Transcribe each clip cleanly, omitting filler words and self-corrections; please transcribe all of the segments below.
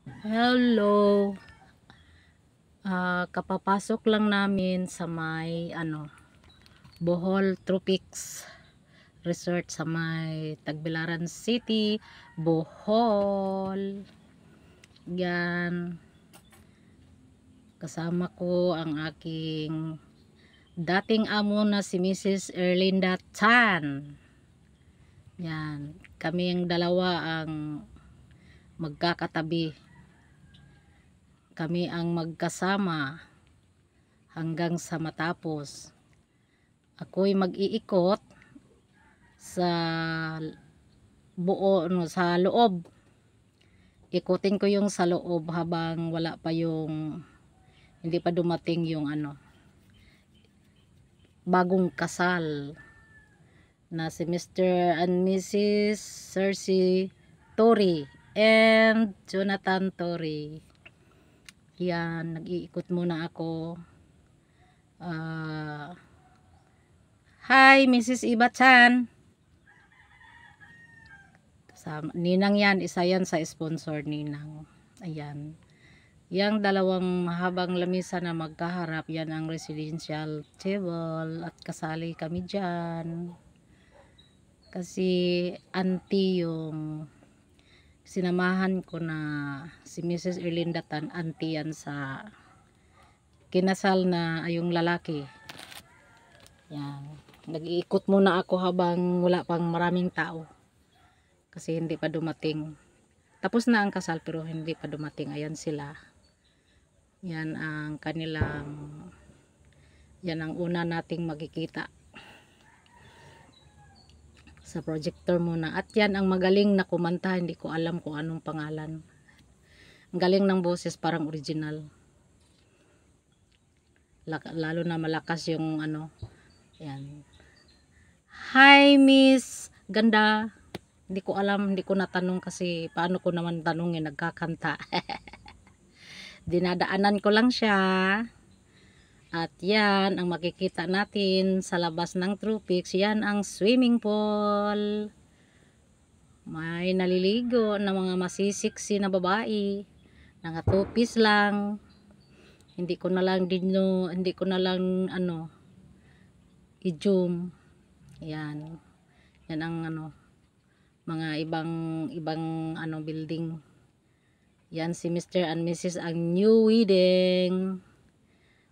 Hello. Kapapasok lang namin sa may Bohol Tropics Resort sa may Tagbilaran City, Bohol. Yan. Kasama ko ang aking dating amo na si Mrs. Erlinda Tan. Yan. Kami ang dalawa ang magkakatabi. Kami ang magkasama hanggang sa matapos. Ako'y mag-iikot sa sa loob. Ikutin ko yung sa loob habang wala pa yung hindi pa dumating yung bagong kasal na si Mr. and Mrs. Cersei Tori and Jonathan Tori. Yan, nag-iikot muna ako. Hi, Mrs. Iba-chan. Ninang yan, isa yan sa sponsor Ninang. Ayan. Yang dalawang mahabang lamisa na magkaharap, yan ang residential table at kasali kami dyan. Kasi auntie yung sinamahan ko na si Mrs. Erlinda Tan, auntie yan sa kinasal na yung lalaki. Yan. Nag-iikot muna ako habang wala pang maraming tao. Kasi hindi pa dumating. Tapos na ang kasal pero hindi pa dumating. Ayan sila. Yan ang kanilang, yan ang una nating makikita sa projector muna. At yan ang magaling na kumanta. Hindi ko alam kung anong pangalan. Ang galing ng boses, parang original. Lalo na malakas yung yan. Hi Miss Ganda. Hindi ko alam, hindi ko natanong kasi paano ko naman tanongin, nagkakanta. Dinadaanan ko lang siya. At yan ang makikita natin sa labas ng tropics. Yan ang swimming pool. May naliligo na mga masisiksi na babae. Nangatupis lang. Hindi ko na lang i-zoom. Yan. Yan ang mga ibang building. Yan si Mr. and Mrs. ang new wedding.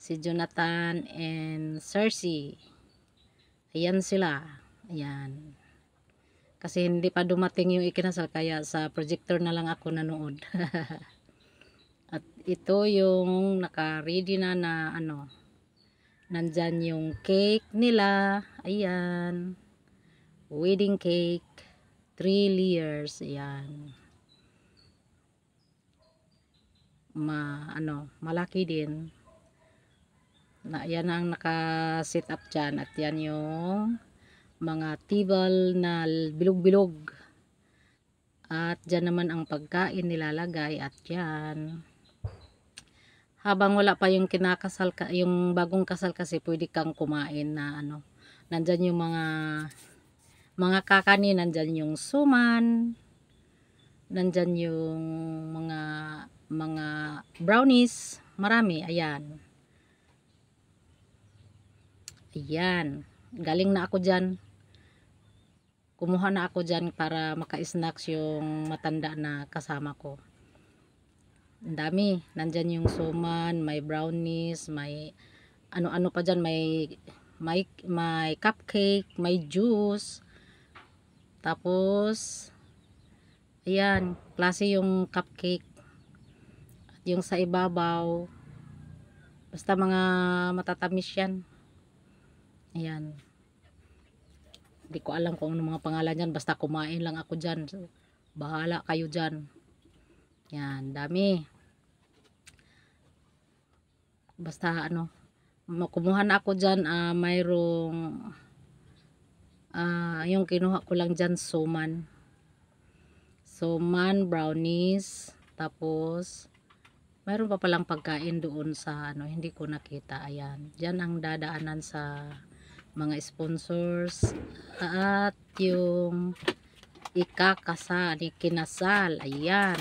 Si Jonathan and Cersei. Ayan sila. Ayan. Kasi hindi pa dumating yung ikinasal kaya sa projector na lang ako nanood. At ito yung naka-ready na nandyan yung cake nila. Ayan. Wedding cake. 3 layers. Ayan. Malaki din. Yan ang naka-set up dyan. At yan yung mga table na bilog-bilog. At dyan naman ang pagkain nilalagay. At yan. Habang wala pa yung kinakasal, yung bagong kasal kasi pwede kang kumain na nandyan yung mga kakanin, nandyan yung suman, nandyan yung mga brownies, marami. Ayan. Ayan. Galing na ako dyan. Kumuha na ako dyan para maka-snacks yung matanda na kasama ko. Ang dami. Nandyan yung suman, may brownies, may ano-ano pa dyan. May cupcake, may juice. Tapos, ayan, klase yung cupcake. At yung sa ibabaw, basta mga matatamis yan. Ayan. Hindi ko alam kung ano mga pangalan yan. Basta kumain lang ako dyan. So, bahala kayo dyan. Yan. Dami. Basta kumuha na ako dyan. Mayroong yung kinuha ko lang dyan suman. Suman, brownies. Tapos mayroon pa palang pagkain doon sa hindi ko nakita. Ayan. Dyan ang dadaanan sa mga sponsors at yung kinasal. Ayan.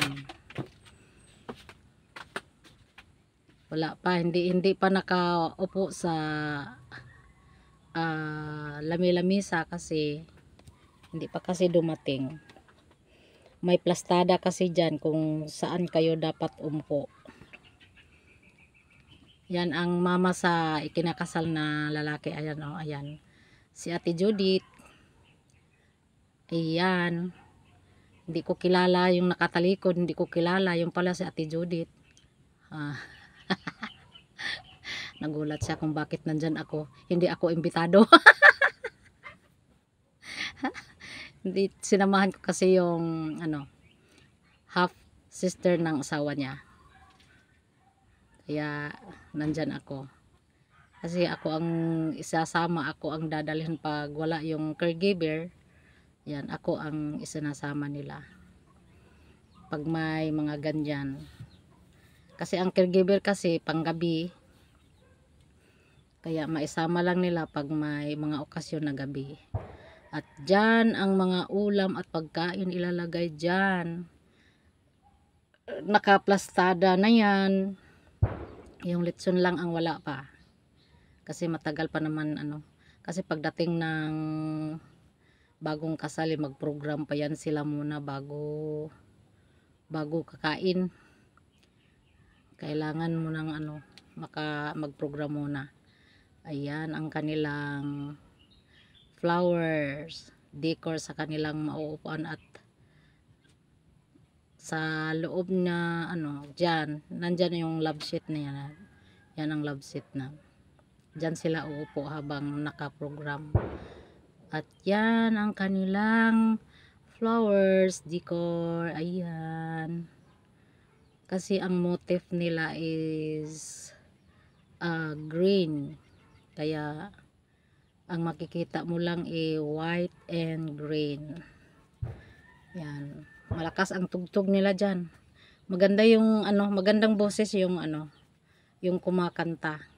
Wala pa, hindi pa nakaupo sa lami-lamisa kasi hindi pa kasi dumating. May plastada kasi dyan kung saan kayo dapat umpo. Yan ang mama sa ikinakasal na lalaki. Ayan o, ayan. Si Ate Judith. Ayan. Hindi ko kilala yung nakatalikod. Hindi ko kilala yung pala si Ate Judith. Nagulat siya kung bakit nandyan ako. Hindi ako imbitado. Hindi, sinamahan ko kasi yung half sister ng asawa niya. Kaya nandyan ako. Kasi ako ang isasama, ako ang dadalhin pag wala yung caregiver. Yan, ako ang isinasama nila. Pag may mga ganyan. Kasi ang caregiver kasi panggabi. Kaya maisama lang nila pag may mga okasyon na gabi. At dyan ang mga ulam at pagkain ilalagay dyan. Nakaplastada na yan. Yung litson lang ang wala pa. Kasi matagal pa naman kasi pagdating ng bagong kasal mag-program pa yan sila muna bago kakain. Kailangan mo ng mag-program muna. Ayan ang kanilang flowers, decor sa kanilang mauupuan at sa loob na dyan, nandyan yung love seat na yan. Yan ang love seat na. Dyan sila uupo habang nakaprogram. At yan ang kanilang flowers, decor. Ayan. Kasi ang motif nila is green. Kaya ang makikita mo lang white and green. Yan. Malakas ang tugtog nila dyan. Maganda yung magandang boses yung yung kumakanta.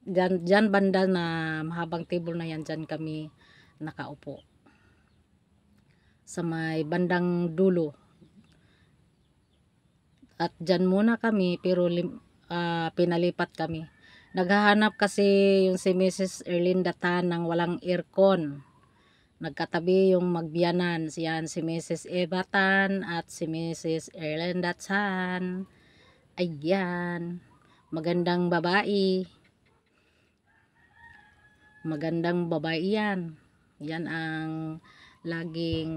Dyan banda na mahabang table na yan, dyan kami nakaupo. Sa may bandang dulo. At dyan muna kami pero pinalipat kami. Naghahanap kasi yung si Mrs. Erlinda Tan ng walang aircon. Nagkatabi yung magbiyanan. Siyan si Mrs. Eva Tan at si Mrs. Erlinda Tan. Ayan. Magandang babae. Magandang babae yan. Yan ang laging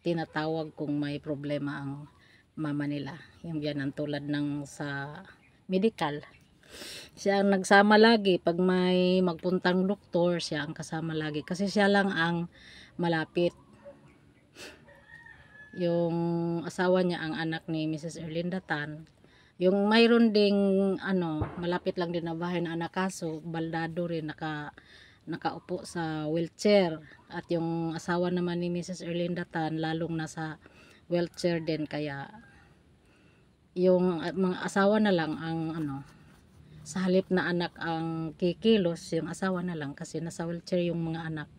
tinatawag kung may problema ang mama nila. Yung yan ang tulad ng sa medical. Siya ang nagsama lagi pag may magpuntang doktor, siya ang kasama lagi kasi siya lang ang malapit. Yung asawa niya ang anak ni Mrs. Erlinda Tan. Yung mayroon ding malapit lang din na bahay na anak, kaso baldado rin nakaupo sa wheelchair. At yung asawa naman ni Mrs. Erlinda Tan lalong nasa wheelchair din, kaya yung mga asawa na lang ang sa halip na anak ang kikilos, yung asawa na lang kasi nasa wheelchair yung mga anak.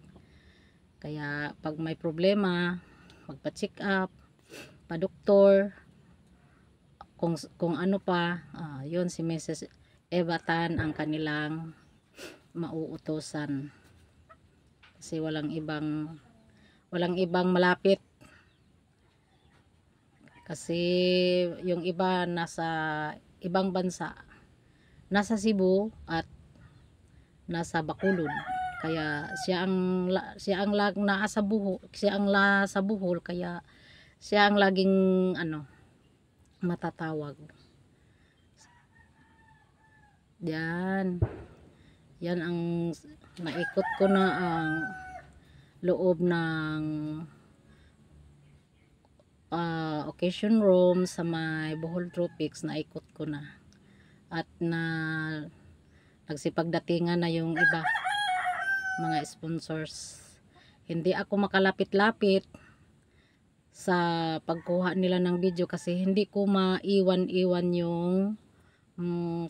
Kaya pag may problema, magpa-check up, pa-doktor, kung ano pa, yun si Mrs. Eva Tan ang kanilang mauutosan. Kasi walang ibang malapit. Kasi yung iba nasa ibang bansa, nasa Cebu at nasa Bacolod. Kaya siya ang nasa Bohol, siya ang sa Bohol, kaya siya ang laging matatawag. Yan. Yan ang naikot ko na ang loob ng occasion room sa may Bohol Tropics, naikot ko na. At nagsipagdatingan na yung iba mga sponsors. Hindi ako makalapit-lapit sa pagkuha nila ng video kasi hindi ko maiwan-iwan yung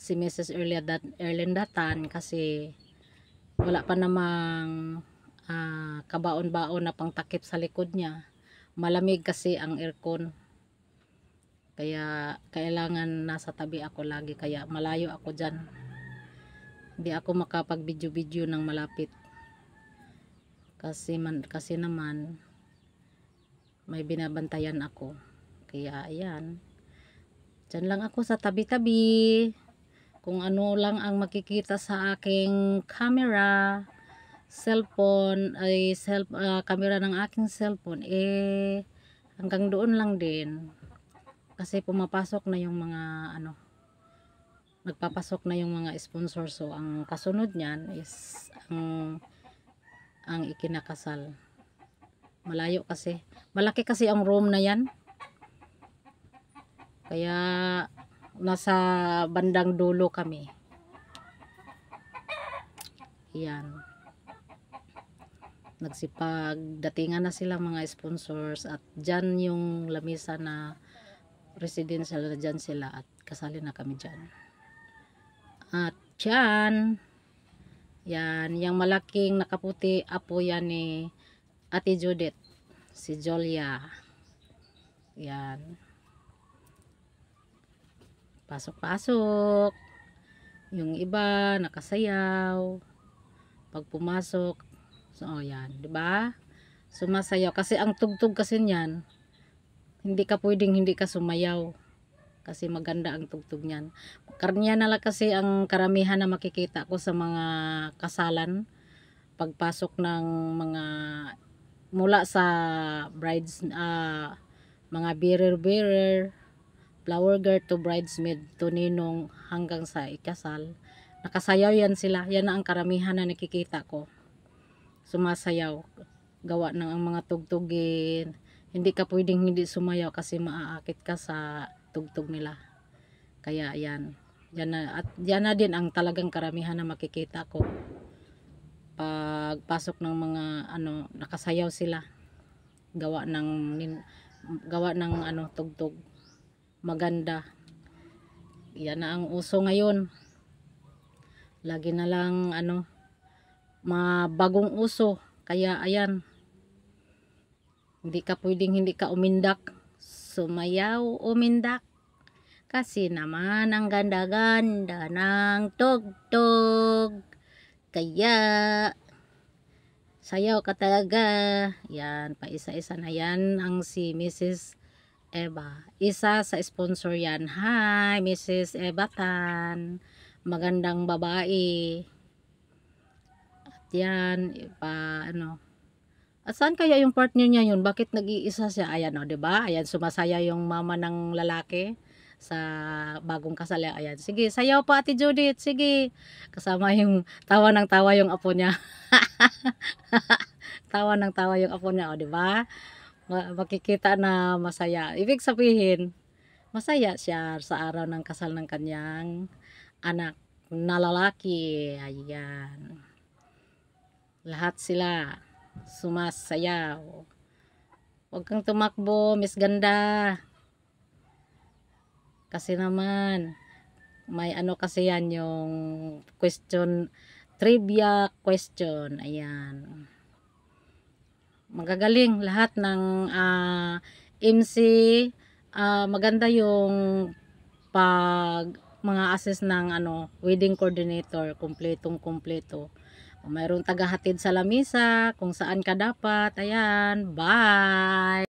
si Mrs. Erlinda Tan kasi wala pa namang kabaon-baon na pangtakip sa likod niya. Malamig kasi ang aircon. Kaya kailangan nasa tabi ako lagi, kaya malayo ako dyan. Hindi ako makapag-video-video ng malapit. Kasi naman may binabantayan ako. Kaya ayan. Diyan lang ako sa tabi-tabi. Kung ano lang ang makikita sa aking camera, cellphone, camera ng aking cellphone, hanggang doon lang din. Kasi pumapasok na yung mga nagpapasok na yung mga sponsor. So ang kasunod niyan is ang ikinakasal. Malayo kasi. Malaki kasi ang room na yan. Kaya nasa bandang dulo kami. Yan. Nagsipagdatingan na sila mga sponsors at dyan yung lamisa na residential na dyan sila at kasali na kami dyan. At dyan, yan, yung malaking nakaputi, apo yan ni Ate Judith, si Jolia. Yan. Pasok-pasok. Yung iba nakasayaw. Pag pumasok, so yan, 'di ba? Sumasayaw kasi ang tugtog kasi niyan, hindi ka pwedeng hindi ka sumayaw. Kasi maganda ang tugtog niyan. Karnya na lang kasi ang karamihan na makikita ko sa mga kasalan. Pagpasok ng mga mula sa brides, mga bearer, flower girl to bridesmaid to ninong hanggang sa ikasal, nakasayaw yan sila. Yan na ang karamihan na nakikita ko. Sumasayaw. Gawa ng ang mga tugtugin. Hindi ka pwedeng hindi sumayaw kasi maaakit ka sa tugtog nila. Kaya yan. Yan na din ang talagang karamihan na makikita ko. Pagpasok ng mga nakasayaw sila. Gawa ng tugtog. Maganda. Yan na ang uso ngayon. Lagi na lang mabagong uso. Kaya ayan. Hindi ka pwedeng hindi ka umindak. Sumayaw, umindak. Kasi naman ang ganda-ganda ng tugtog. Kaya sayaw ka talaga. Yan, paisa-isa na yan ang si Mrs. Eva. Isa sa sponsor yan. Hi, Mrs. Eva Tan. Magandang babae. At yan, At saan kaya yung partner niya yun? Bakit nag-iisa siya? Ayan, 'di ba? Ayan, sumasaya yung mama ng lalaki sa bagong kasal. Ayan, sige, sayaw pa Ate Judith. Sige. Kasama yung tawa ng tawa yung apo niya. Tawa ng tawa yung apo niya, 'di ba? Makikita na masaya. Ibig sabihin, masaya siya sa araw ng kasal ng kanyang anak na lalaki. Ayan. Lahat sila sumasayaw. Huwag kang tumakbo, Miss Ganda. Kasi naman, may kasi yan yung question, trivia question. Ayan. Magagaling lahat ng MC. Maganda yung mga assist ng wedding coordinator, kumpletong-kumpleto. Mayroong tagahatid sa lamisa kung saan ka dapat. Ayan, bye!